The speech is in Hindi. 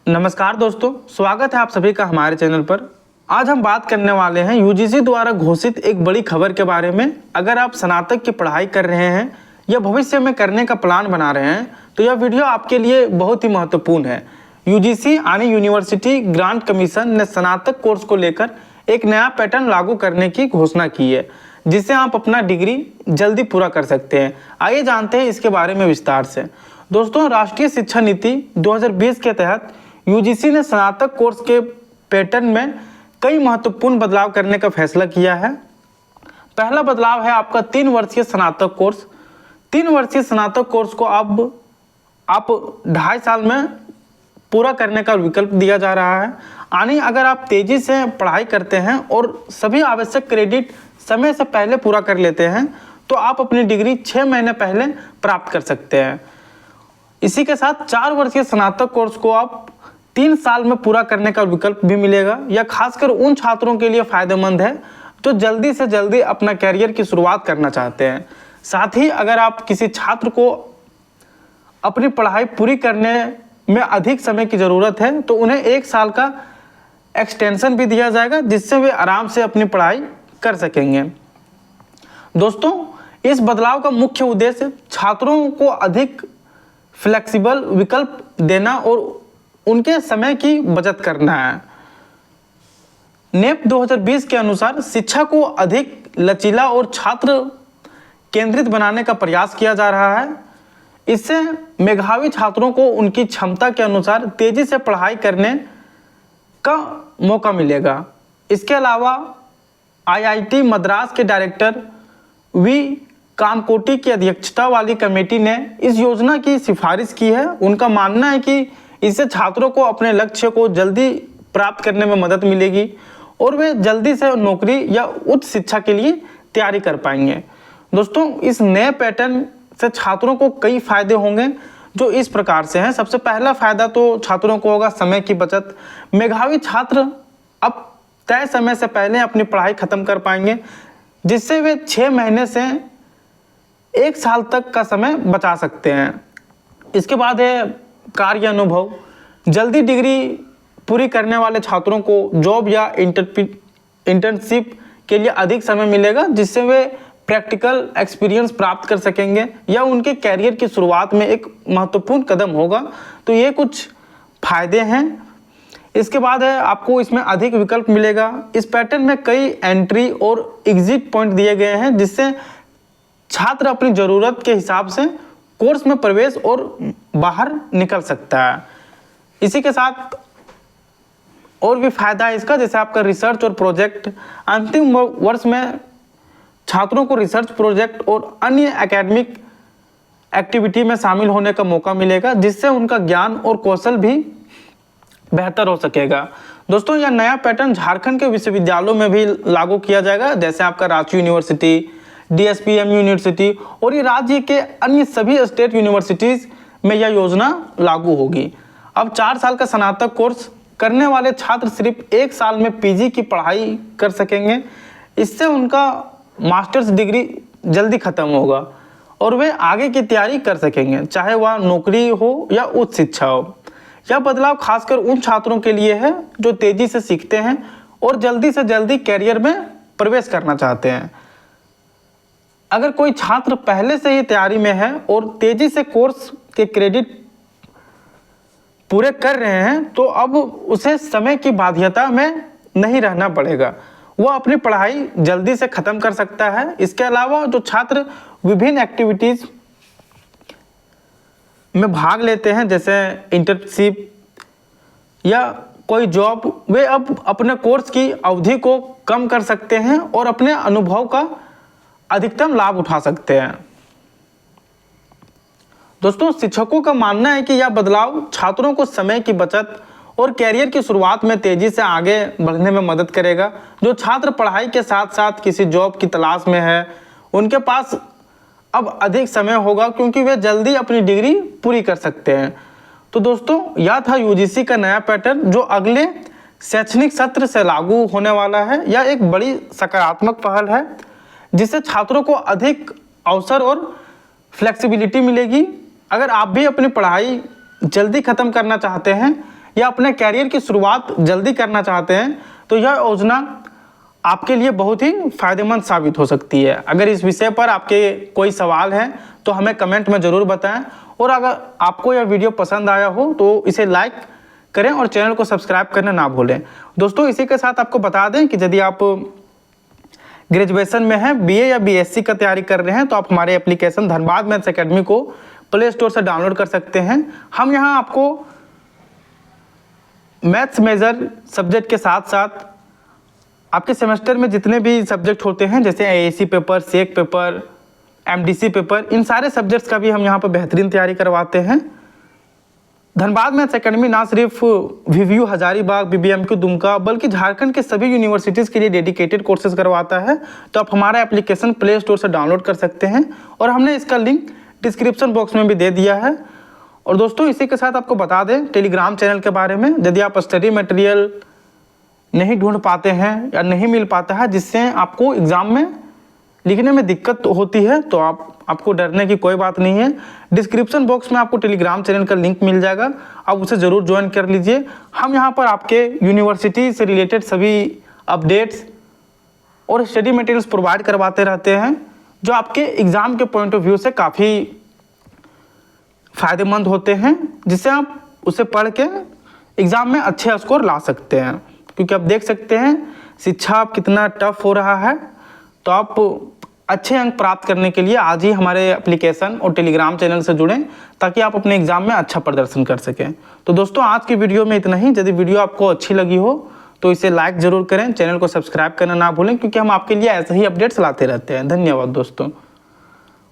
नमस्कार दोस्तों, स्वागत है आप सभी का हमारे चैनल पर। आज हम बात करने वाले हैं यूजीसी द्वारा घोषित एक बड़ी खबर के बारे में। अगर आप स्नातक की पढ़ाई कर रहे हैं या भविष्य में करने का प्लान बना रहे हैं तो यह वीडियो आपके लिए बहुत ही महत्वपूर्ण है। यूजीसी यानी यूनिवर्सिटी ग्रांट कमीशन ने स्नातक कोर्स को लेकर एक नया पैटर्न लागू करने की घोषणा की है, जिससे आप अपना डिग्री जल्दी पूरा कर सकते हैं। आइए जानते हैं इसके बारे में विस्तार से। दोस्तों, राष्ट्रीय शिक्षा नीति 2020 के तहत यूजीसी ने स्नातक कोर्स के पैटर्न में कई महत्वपूर्ण बदलाव करने का फैसला किया है। पहला बदलाव है आपका 3 वर्षीय स्नातक कोर्स। 3 वर्षीय स्नातक कोर्स को अब आप 2.5 साल में पूरा करने का विकल्प दिया जा रहा है। यानी अगर आप तेजी से पढ़ाई करते हैं और सभी आवश्यक क्रेडिट समय से पहले पूरा कर लेते हैं तो आप अपनी डिग्री 6 महीने पहले प्राप्त कर सकते हैं। इसी के साथ 4 वर्षीय स्नातक कोर्स को आप 3 साल में पूरा करने का विकल्प भी मिलेगा। यह खासकर उन छात्रों के लिए फायदेमंद है जो जल्दी से जल्दी अपना कैरियर की शुरुआत करना चाहते हैं। साथ ही अगर आप किसी छात्र को अपनी पढ़ाई पूरी करने में अधिक समय की ज़रूरत है तो उन्हें 1 साल का एक्सटेंशन भी दिया जाएगा, जिससे वे आराम से अपनी पढ़ाई कर सकेंगे। दोस्तों, इस बदलाव का मुख्य उद्देश्य छात्रों को अधिक फ्लेक्सिबल विकल्प देना और उनके समय की बचत करना है। नेप 2020 के अनुसार शिक्षा को अधिक लचीला और छात्र केंद्रित बनाने का प्रयास किया जा रहा है। इससे मेधावी छात्रों को उनकी क्षमता के अनुसार तेजी से पढ़ाई करने का मौका मिलेगा। इसके अलावा आईआईटी मद्रास के डायरेक्टर वी कामकोटी की अध्यक्षता वाली कमेटी ने इस योजना की सिफारिश की है। उनका मानना है कि इससे छात्रों को अपने लक्ष्य को जल्दी प्राप्त करने में मदद मिलेगी और वे जल्दी से नौकरी या उच्च शिक्षा के लिए तैयारी कर पाएंगे। दोस्तों, इस नए पैटर्न से छात्रों को कई फायदे होंगे जो इस प्रकार से हैं। सबसे पहला फायदा तो छात्रों को होगा समय की बचत। मेधावी छात्र अब तय समय से पहले अपनी पढ़ाई खत्म कर पाएंगे, जिससे वे 6 महीने से 1 साल तक का समय बचा सकते हैं। इसके बाद है कार्य अनुभव। जल्दी डिग्री पूरी करने वाले छात्रों को जॉब या इंटर्नशिप के लिए अधिक समय मिलेगा, जिससे वे प्रैक्टिकल एक्सपीरियंस प्राप्त कर सकेंगे या उनके कैरियर की शुरुआत में एक महत्वपूर्ण कदम होगा। तो ये कुछ फायदे हैं। इसके बाद है आपको इसमें अधिक विकल्प मिलेगा। इस पैटर्न में कई एंट्री और एग्जिट पॉइंट दिए गए हैं, जिससे छात्र अपनी ज़रूरत के हिसाब से कोर्स में प्रवेश और बाहर निकल सकता है। इसी के साथ और भी फायदा है इसका, जैसे आपका रिसर्च और प्रोजेक्ट। अंतिम वर्ष में छात्रों को रिसर्च प्रोजेक्ट और अन्य एकेडमिक एक्टिविटी में शामिल होने का मौका मिलेगा, जिससे उनका ज्ञान और कौशल भी बेहतर हो सकेगा। दोस्तों, यह नया पैटर्न झारखंड के विश्वविद्यालयों में भी लागू किया जाएगा, जैसे आपका रांची यूनिवर्सिटी, डीएसपीएम यूनिवर्सिटी और ये राज्य के अन्य सभी स्टेट यूनिवर्सिटीज़ में यह योजना लागू होगी। अब 4 साल का स्नातक कोर्स करने वाले छात्र सिर्फ 1 साल में पीजी की पढ़ाई कर सकेंगे। इससे उनका मास्टर्स डिग्री जल्दी खत्म होगा और वे आगे की तैयारी कर सकेंगे, चाहे वह नौकरी हो या उच्च शिक्षा हो। यह बदलाव खासकर उन छात्रों के लिए है जो तेजी से सीखते हैं और जल्दी से जल्दी कैरियर में प्रवेश करना चाहते हैं। अगर कोई छात्र पहले से ही तैयारी में है और तेजी से कोर्स के क्रेडिट पूरे कर रहे हैं तो अब उसे समय की बाध्यता में नहीं रहना पड़ेगा। वह अपनी पढ़ाई जल्दी से ख़त्म कर सकता है। इसके अलावा जो छात्र विभिन्न एक्टिविटीज़ में भाग लेते हैं, जैसे इंटर्नशिप या कोई जॉब, वे अब अपने कोर्स की अवधि को कम कर सकते हैं और अपने अनुभव का अधिकतम लाभ उठा सकते हैं। दोस्तों, शिक्षकों का मानना है कि यह बदलाव छात्रों को समय की बचत और कैरियर की शुरुआत में तेजी से आगे बढ़ने में मदद करेगा। जो छात्र पढ़ाई के साथ साथ किसी जॉब की तलाश में है, उनके पास अब अधिक समय होगा क्योंकि वे जल्दी अपनी डिग्री पूरी कर सकते हैं। तो दोस्तों, यह था यूजीसी का नया पैटर्न जो अगले शैक्षणिक सत्र से लागू होने वाला है। यह एक बड़ी सकारात्मक पहल है जिससे छात्रों को अधिक अवसर और फ्लेक्सिबिलिटी मिलेगी। अगर आप भी अपनी पढ़ाई जल्दी ख़त्म करना चाहते हैं या अपने कैरियर की शुरुआत जल्दी करना चाहते हैं तो यह योजना आपके लिए बहुत ही फायदेमंद साबित हो सकती है। अगर इस विषय पर आपके कोई सवाल है तो हमें कमेंट में ज़रूर बताएं, और अगर आपको यह वीडियो पसंद आया हो तो इसे लाइक करें और चैनल को सब्सक्राइब करना ना भूलें। दोस्तों, इसी के साथ आपको बता दें कि यदि आप ग्रेजुएशन में हैं, बीए या बीएससी का तैयारी कर रहे हैं, तो आप हमारे एप्लीकेशन धनबाद मैथ्स एकेडमी को प्ले स्टोर से डाउनलोड कर सकते हैं। हम यहाँ आपको मैथ्स मेजर सब्जेक्ट के साथ साथ आपके सेमेस्टर में जितने भी सब्जेक्ट होते हैं, जैसे एएसी पेपर, सेक पेपर, एमडीसी पेपर, इन सारे सब्जेक्ट्स का भी हम यहाँ पर बेहतरीन तैयारी करवाते हैं। धनबाद मैथ्स एकेडमी ना सिर्फ वीवीयू हजारीबाग, बीबीएमक्यू दुमका, बल्कि झारखंड के सभी यूनिवर्सिटीज़ के लिए डेडिकेटेड कोर्सेज करवाता है। तो आप हमारा एप्लीकेशन प्ले स्टोर से डाउनलोड कर सकते हैं, और हमने इसका लिंक डिस्क्रिप्शन बॉक्स में भी दे दिया है। और दोस्तों, इसी के साथ आपको बता दें टेलीग्राम चैनल के बारे में। यदि आप स्टडी मटेरियल नहीं ढूंढ पाते हैं या नहीं मिल पाता है, जिससे आपको एग्ज़ाम में लिखने में दिक्कत होती है, तो आपको डरने की कोई बात नहीं है। डिस्क्रिप्शन बॉक्स में आपको टेलीग्राम चैनल का लिंक मिल जाएगा, आप उसे ज़रूर ज्वाइन कर लीजिए। हम यहाँ पर आपके यूनिवर्सिटी से रिलेटेड सभी अपडेट्स और स्टडी मटेरियल्स प्रोवाइड करवाते रहते हैं, जो आपके एग्ज़ाम के पॉइंट ऑफ व्यू से काफ़ी फ़ायदेमंद होते हैं, जिससे आप उसे पढ़ के एग्ज़ाम में अच्छे स्कोर ला सकते हैं। क्योंकि आप देख सकते हैं शिक्षा कितना टफ हो रहा है, तो आप अच्छे अंक प्राप्त करने के लिए आज ही हमारे एप्लीकेशन और टेलीग्राम चैनल से जुड़ें, ताकि आप अपने एग्जाम में अच्छा प्रदर्शन कर सकें। तो दोस्तों, आज की वीडियो में इतना ही। यदि वीडियो आपको अच्छी लगी हो तो इसे लाइक ज़रूर करें, चैनल को सब्सक्राइब करना ना भूलें, क्योंकि हम आपके लिए ऐसे ही अपडेट्स लाते रहते हैं। धन्यवाद दोस्तों।